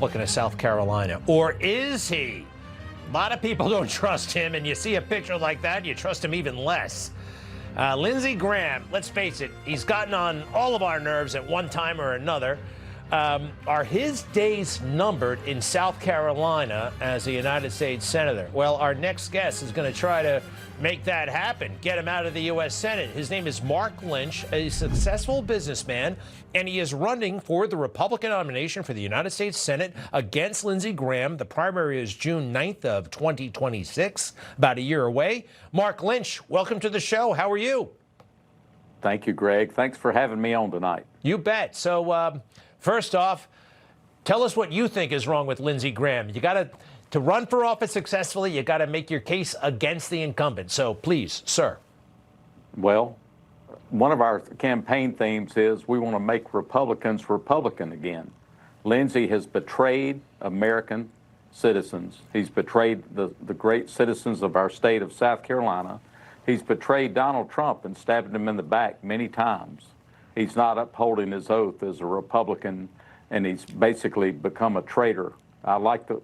Republican of South Carolina, or is he? A lot of people don't trust him, and you see a picture like that, you trust him even less. Lindsey Graham, let's face it, he's gotten on all of our nerves at one time or another. Are his days numbered in South Carolina as a United States Senator? Well, our next guest is going to try to make that happen, get him out of the U.S. Senate. His name is Mark Lynch, a successful businessman, and he is running for the Republican nomination for the United States Senate against Lindsey Graham. The primary is June 9th of 2026, about a year away. Mark Lynch, welcome to the show. How are you? Thank you, Greg. Thanks for having me on tonight. You bet. So, first off, tell us what you think is wrong with Lindsey Graham. You got to run for office successfully, you got to make your case against the incumbent. So please, sir. Well, one of our campaign themes is we want to make Republicans Republican again. Lindsey has betrayed American citizens. He's betrayed the great citizens of our state of South Carolina. He's betrayed Donald Trump and stabbed him in the back many times. He's not upholding his oath as a Republican, and he's basically become a traitor. I like to,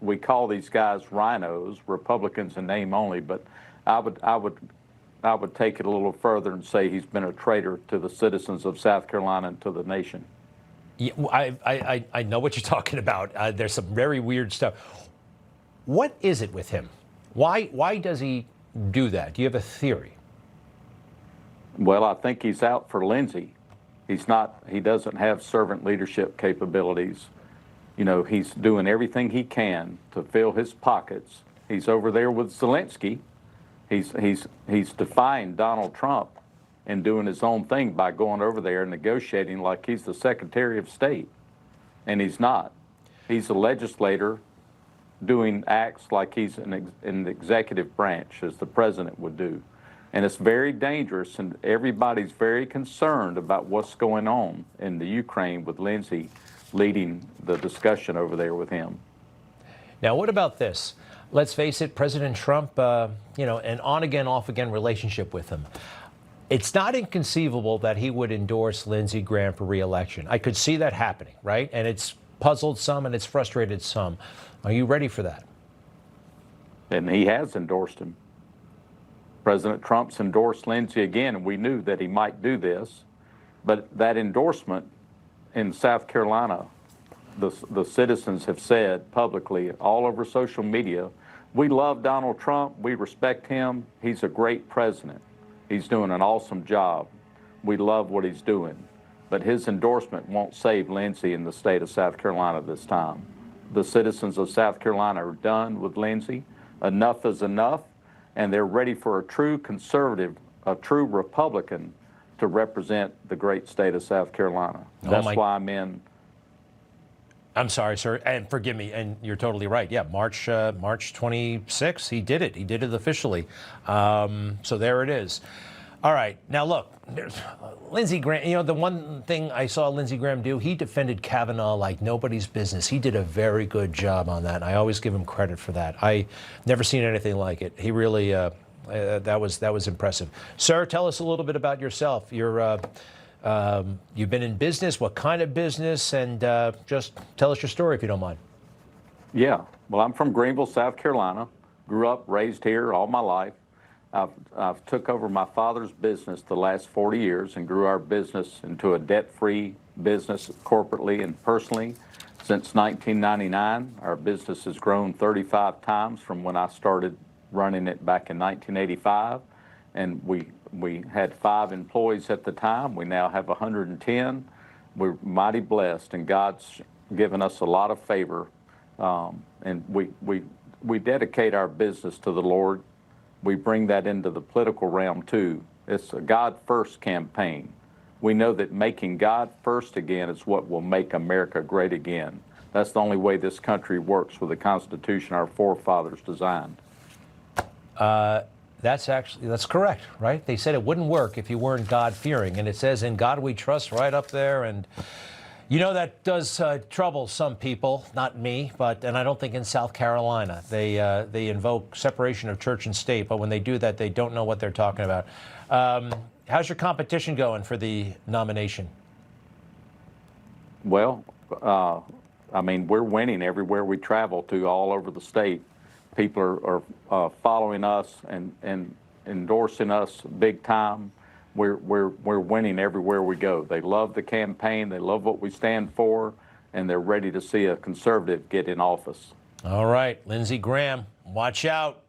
we call these guys RINOs, Republicans in name only, but I would take it a little further and say he's been a traitor to the citizens of South Carolina and to the nation. Yeah, I know what you're talking about. There's some very weird stuff. What is it with him? Why does he do that? Do you have a theory? Well, I think he's out for Lindsey. He doesn't have servant leadership capabilities. He's doing everything he can to fill his pockets. He's over there with Zelensky. He's defying Donald Trump and doing his own thing by going over there and negotiating like he's the Secretary of State. And he's not. He's a legislator doing acts like he's in the executive branch, as the president would do. And it's very dangerous, and everybody's very concerned about what's going on in the Ukraine with Lindsey leading the discussion over there with him. Now, what about this? Let's face it, President Trump, an on-again, off-again relationship with him. It's not inconceivable that he would endorse Lindsey Graham for re-election. I could see that happening, right? And it's puzzled some and it's frustrated some. Are you ready for that? And he has endorsed him. President Trump's endorsed Lindsey again, and we knew that he might do this. But that endorsement in South Carolina, the citizens have said publicly all over social media, we love Donald Trump, we respect him, he's a great president. He's doing an awesome job. We love what he's doing. But his endorsement won't save Lindsey in the state of South Carolina this time. The citizens of South Carolina are done with Lindsey. Enough is enough. And they're ready for a true conservative, a true Republican to represent the great state of South Carolina. That's why I'm in. I'm sorry, sir, and forgive me, and you're totally right. Yeah, March 26th, he did it. He did it officially. So there it is. All right. Now, look, Lindsey Graham, the one thing I saw Lindsey Graham do, he defended Kavanaugh like nobody's business. He did a very good job on that, and I always give him credit for that. I never seen anything like it. He really, that was impressive. Sir, tell us a little bit about yourself. You've been in business, what kind of business, and just tell us your story if you don't mind. Yeah. Well, I'm from Greenville, South Carolina. Grew up, raised here all my life. I've took over my father's business the last 40 years and grew our business into a debt-free business corporately and personally. Since 1999, our business has grown 35 times from when I started running it back in 1985. And we had 5 employees at the time. We now have 110. We're mighty blessed, and God's given us a lot of favor. And we dedicate our business to the Lord. We bring that into the political realm, too. It's a God-first campaign. We know that making God first again is what will make America great again. That's the only way this country works with the Constitution our forefathers designed. That's correct, right? They said it wouldn't work if you weren't God-fearing, and it says, in God we trust, right up there, and that does trouble some people, not me, and I don't think in South Carolina. They invoke separation of church and state, but when they do that, they don't know what they're talking about. How's your competition going for the nomination? Well, I mean, we're winning everywhere we travel to, all over the state. People are following us and endorsing us big time. We're winning everywhere we go. They love the campaign. They love what we stand for, and they're ready to see a conservative get in office. All right, Lindsey Graham, watch out.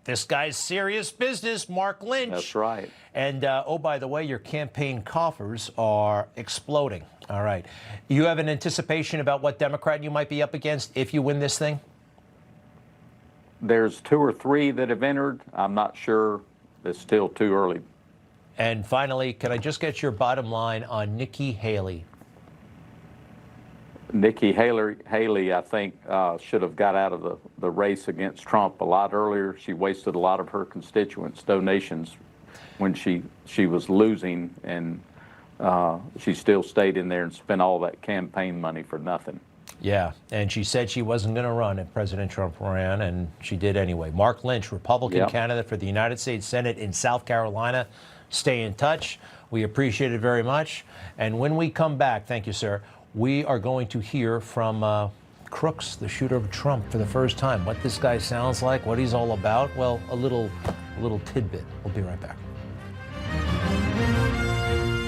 This guy's serious business, Mark Lynch. That's right. And, oh, by the way, your campaign coffers are exploding. All right. You have an anticipation about what Democrat you might be up against if you win this thing? There's 2 or 3 that have entered. I'm not sure. It's still too early. And finally, can I just get your bottom line on Nikki Haley? Nikki Haley, I think, should have got out of the race against Trump a lot earlier. She wasted a lot of her constituents' donations when she was losing, and she still stayed in there and spent all that campaign money for nothing. Yeah, and she said she wasn't going to run if President Trump ran, and she did anyway. Mark Lynch, Republican candidate for the United States Senate in South Carolina. Stay in touch. We appreciate it very much. And when we come back, thank you, sir, we are going to hear from Crooks, the shooter of Trump, for the first time. What this guy sounds like, what he's all about, well, a little tidbit. We'll be right back.